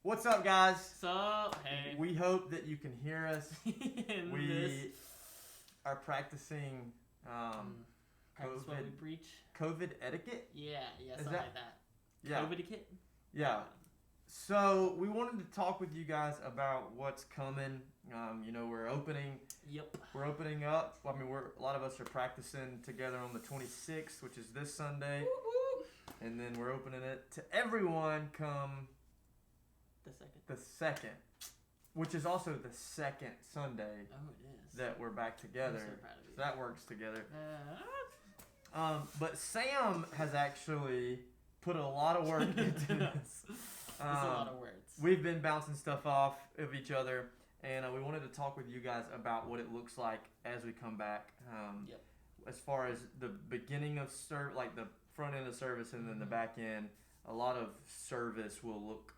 What's up, guys? So, hey. We hope that you can hear us. We this are practicing practice what we preach. COVID etiquette. Yeah, Is something that- like that. Yeah, COVID etiquette? yeah. So we wanted to talk with you guys about what's coming. We're opening. Yep. We're opening up. I mean, a lot of us are practicing together on the 26th, which is this Sunday, Woo woo. and then we're opening it to everyone come The second. the 2nd, which is also the second Sunday Oh, it is. that we're back together. I'm so proud of you. So that works together. But Uh, Sam has actually put a lot of work into this. It's a lot of words. We've been bouncing stuff off of each other, and we wanted to talk with you guys about what it looks like as we come back. Yep. As far as the beginning of like the front end of service and then the Mhm. back end, a lot of service will look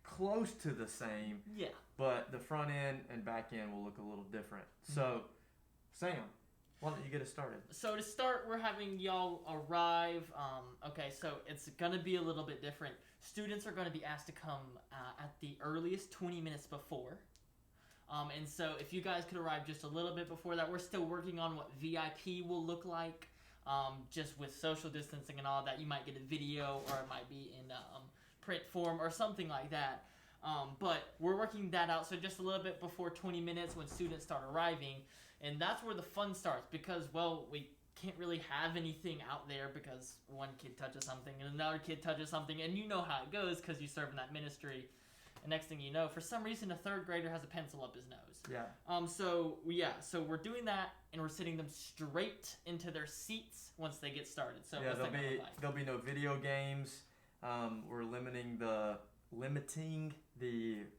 close to the same, Yeah. but the front end and back end will look a little different. So, Sam, why don't you get us started? So to start, we're having y'all arrive. Okay, so it's gonna be a little bit different. Students are gonna be asked to come at the earliest 20 minutes before. And so if you guys could arrive just a little bit before that, we're still working on what VIP will look like. Just with social distancing and all that, you might get a video or it might be in print form or something like that. But we're working that out. So just a little bit before 20 minutes when students start arriving. And that's where the fun starts because, well, we can't really have anything out there because one kid touches something and another kid touches something. And you know how it goes because you serve in that ministry. And next thing you know, for some reason, a third grader has a pencil up his nose. Yeah. So we're doing that and we're sitting them straight into their seats once they get started. So what's that gonna look like? There'll be no video games. We're limiting the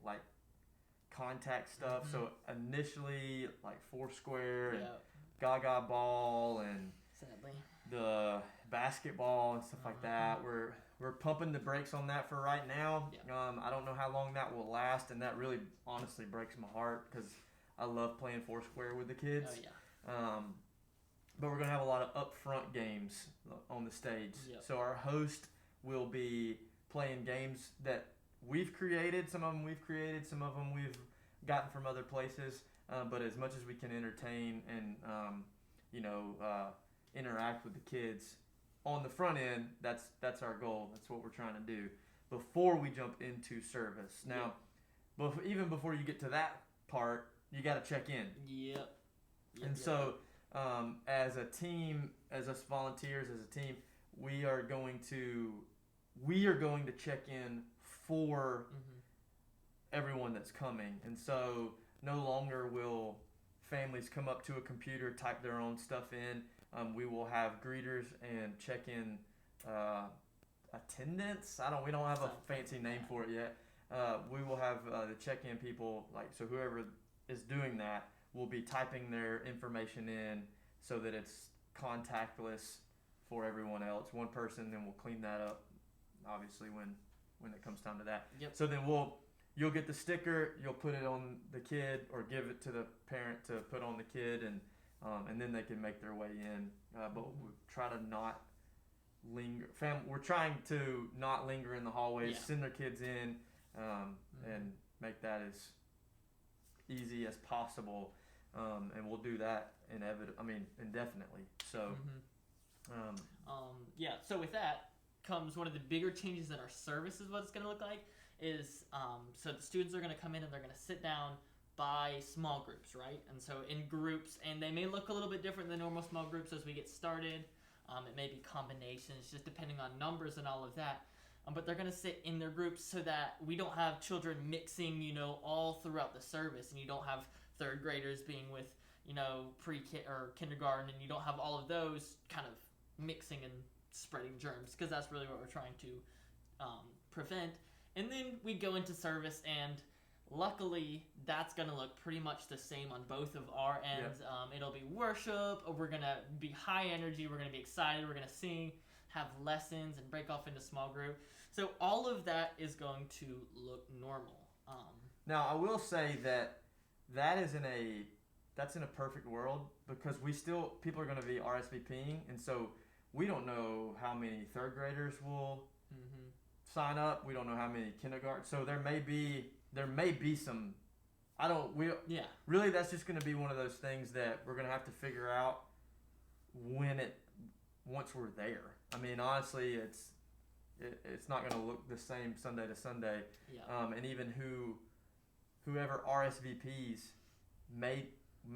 like contact stuff. Mhm. So initially like Foursquare and Yeah, Gaga Ball and sadly. the basketball and stuff like that. We're pumping the brakes on that for right now. Yeah. I don't know how long that will last, and that really honestly breaks my heart because I love playing Foursquare with the kids. Oh yeah. But we're gonna have a lot of upfront games on the stage. Yep. So our host will be playing games that we've created. Some of them we've created. Some of them we've gotten from other places. But as much as we can entertain and interact with the kids on the front end, that's our goal. That's what we're trying to do before we jump into service. Now, even before you get to that part, you got to check in. Yep. And so, as a team, as us volunteers, as a team, we are going to check in for everyone that's coming. And so, no longer will families come up to a computer, type their own stuff in. We will have greeters and check in attendance. We don't have a fancy name for it yet. We will have the check-in people, so whoever is doing that will be typing their information in so that it's contactless for everyone else. One person, then we'll clean that up, obviously, when it comes time to that. Yep. So then you'll get the sticker, you'll put it on the kid or give it to the parent to put on the kid, and then they can make their way in. But we try to not linger. We're trying to not linger in the hallways, send their kids in, and make that as easy as possible. And we'll do that indefinitely. So, So with that comes one of the bigger changes in our service is what it's going to look like is, so the students are going to come in and they're going to sit down by small groups, right? And so in groups, and they may look a little bit different than normal small groups as we get started. It may be combinations, just depending on numbers and all of that. But they're going to sit in their groups so that we don't have children mixing, all throughout the service, and you don't have third graders being with, pre-kid or kindergarten, and you don't have all of those kind of mixing and spreading germs, because that's really what we're trying to prevent. And then we go into service, and luckily that's going to look pretty much the same on both of our ends. Yep. It'll be worship, we're going to be high energy, we're going to be excited, we're going to sing, have lessons, and break off into small group. So all of that is going to look normal. Now, I will say that's in a perfect world, because people are going to be RSVPing, and so we don't know how many third graders will sign up. We don't know how many kindergarten. So there may be some. Yeah. Really, that's just going to be one of those things that we're going to have to figure out once we're there. I mean, honestly, it's not going to look the same Sunday to Sunday. Yeah. And even whoever RSVPs may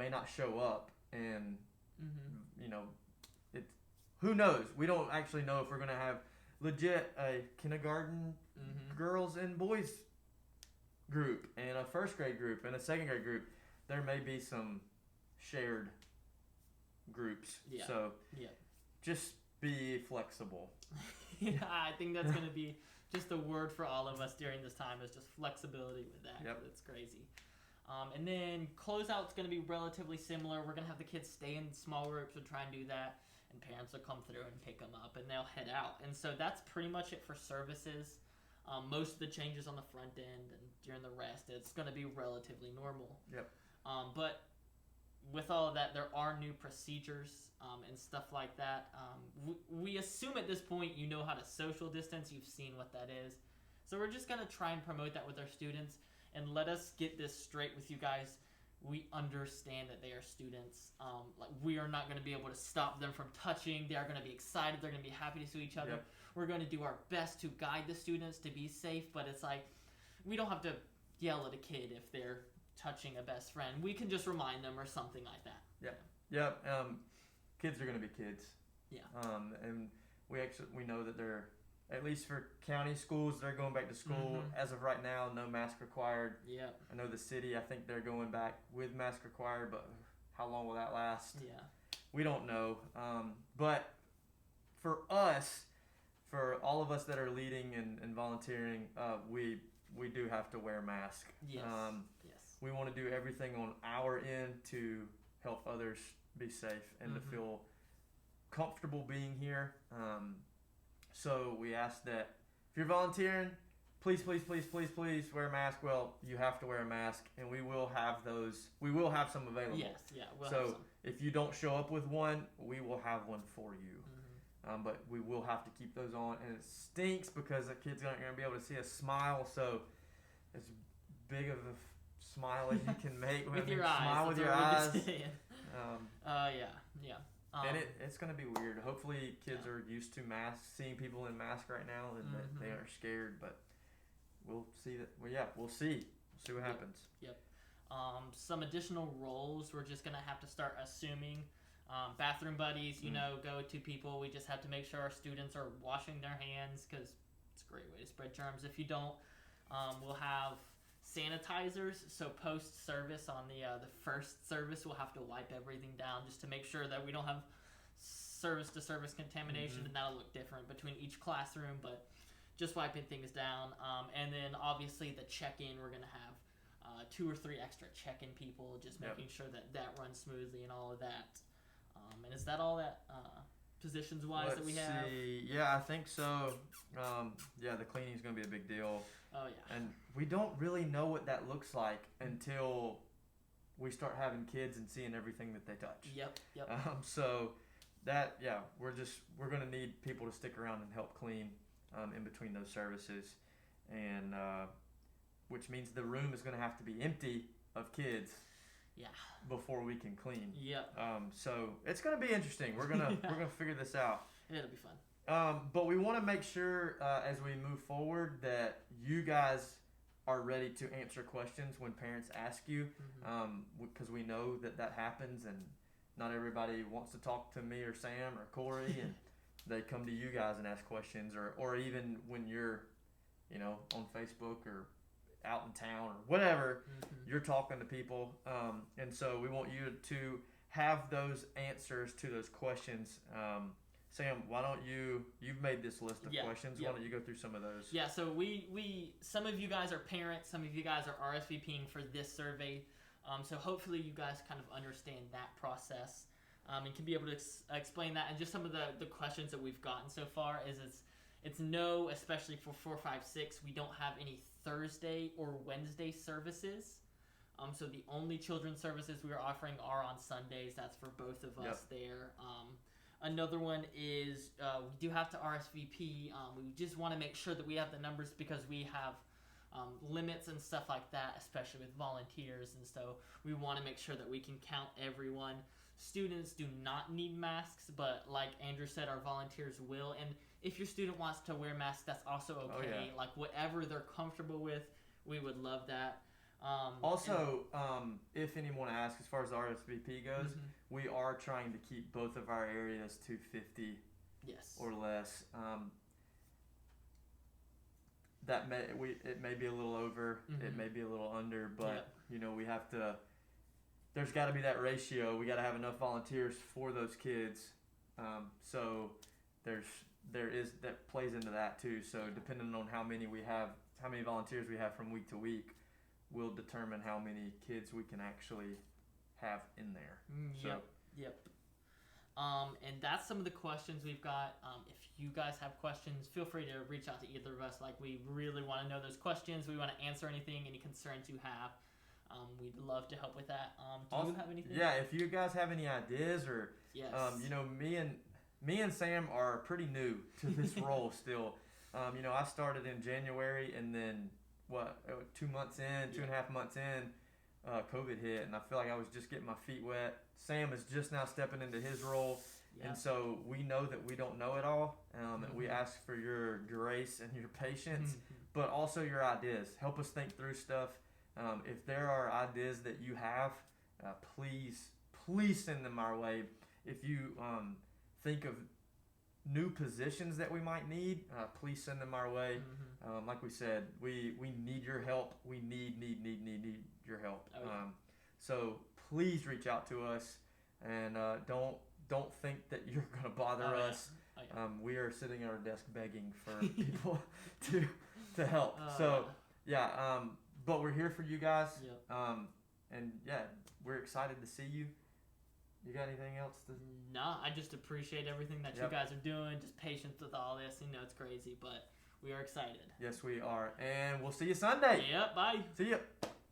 not show up, and you know, who knows? We don't actually know if we're going to have legit a kindergarten girls and boys group and a first grade group and a second grade group. There may be some shared groups. Yeah. So Yeah. just be flexible. Yeah, I think that's going to be just the word for all of us during this time is just flexibility with that. Yep. It's crazy. And then closeout's going to be relatively similar. We're going to have the kids stay in small groups and try and do that. And parents will come through and pick them up and they'll head out. And so that's pretty much it for services. Most of the changes on the front end and during the rest, it's going to be relatively normal. Yep. But with all of that, there are new procedures and stuff like that. We assume at this point you know how to social distance. You've seen what that is. So we're just going to try and promote that with our students. And let us get this straight with you guys. We understand that they are students. Like we are not going to be able to stop them from touching. They are going to be excited. They're going to be happy to see each other. Yep. We're going to do our best to guide the students to be safe. But it's like we don't have to yell at a kid if they're touching a best friend. We can just remind them or something like that. Yep. Kids are going to be kids. Yeah. And we know that they're, at least for county schools, they're going back to school. As of right now, no mask required. Yeah. I know the city, I think they're going back with mask required, but how long will that last? Yeah. We don't know. But for us, for all of us that are leading and volunteering, we do have to wear a mask. Yes. Yes. We want to do everything on our end to help others be safe and to feel comfortable being here. So we ask that if you're volunteering, please wear a mask. Well, you have to wear a mask, and we will have those. We will have some available. Yes, yeah. We'll so have some. if you don't show up with one, we will have one for you. But we will have to keep those on, and it stinks because the kids aren't going to be able to see us smile. So as big of a smile as you can make with your eyes. Smile with your eyes. Yeah. And it's going to be weird. Hopefully kids are used to masks, seeing people in masks right now, and that they aren't scared. But we'll see that. Well, yeah, we'll see. We'll see what happens. Yep. Some additional roles we're just going to have to start assuming. Bathroom buddies, go-to people. We just have to make sure our students are washing their hands because it's a great way to spread germs. If you don't, we'll have sanitizers. So post-service on the first service, we'll have to wipe everything down just to make sure that we don't have service-to-service contamination, and that'll look different between each classroom, but just wiping things down. And then obviously the check-in, we're going to have 2 or 3 extra check-in people, just making sure that runs smoothly and all of that. And is that all that positions-wise that we have? Let's see. Yeah, I think so. The cleaning's going to be a big deal. Oh, yeah. And we don't really know what that looks like until we start having kids and seeing everything that they touch. Yep. So that, we're going to need people to stick around and help clean in between those services. And which means the room is going to have to be empty of kids. Yeah. Before we can clean. Yep. So it's going to be interesting. We're gonna figure this out. It'll be fun. But we want to make sure as we move forward that you guys are ready to answer questions when parents ask you, because we know that happens, and not everybody wants to talk to me or Sam or Corey, and they come to you guys and ask questions, or even when you're, on Facebook or out in town or whatever, you're talking to people, and so we want you to have those answers to those questions. Sam, why don't you've made this list of questions, why don't you go through some of those? Yeah, so we some of you guys are parents, some of you guys are RSVPing for this survey, so hopefully you guys kind of understand that process, and can be able to explain that. And just some of the questions that we've gotten so far is it's no, especially for 4, 5, 6, we don't have any Thursday or Wednesday services. So the only children's services we are offering are on Sundays. That's for both of us there. Another one is we do have to RSVP. We just want to make sure that we have the numbers because we have limits and stuff like that, especially with volunteers. And so we want to make sure that we can count everyone. Students do not need masks, but like Andrew said, our volunteers will. And if your student wants to wear masks, that's also okay. Oh, yeah. Like whatever they're comfortable with, we would love that. Also, if anyone asks, as far as the RSVP goes, we are trying to keep both of our areas to 50 yes. or less. It may be a little over, it may be a little under, but we have to. There's got to be that ratio. We got to have enough volunteers for those kids. So there is that plays into that too. So depending on how many volunteers we have from week to week, will determine how many kids we can actually have in there. Yep. And that's some of the questions we've got. If you guys have questions, feel free to reach out to either of us. Like, we really want to know those questions. We want to answer anything, any concerns you have. We'd love to help with that. Do you have anything? Yeah, if you guys have any ideas or, yes. Me and Sam are pretty new to this role still. I started in January, and then 2 months in, 2.5 months in, COVID hit, and I feel like I was just getting my feet wet. Sam is just now stepping into his role, and so we know that we don't know it all, and we ask for your grace and your patience, but also your ideas. Help us think through stuff. If there are ideas that you have, please send them our way. If you think of new positions that we might need, please send them our way. Like we said, we need your help. We need your help. Oh, yeah. So please reach out to us, and don't think that you're gonna bother us. Oh, yeah. We are sitting at our desk begging for people to help. But we're here for you guys. And we're excited to see you. You got anything else to? No, I just appreciate everything that you guys are doing. Just patience with all this. It's crazy, but we are excited. Yes, we are. And we'll see you Sunday. Yep, bye. See ya.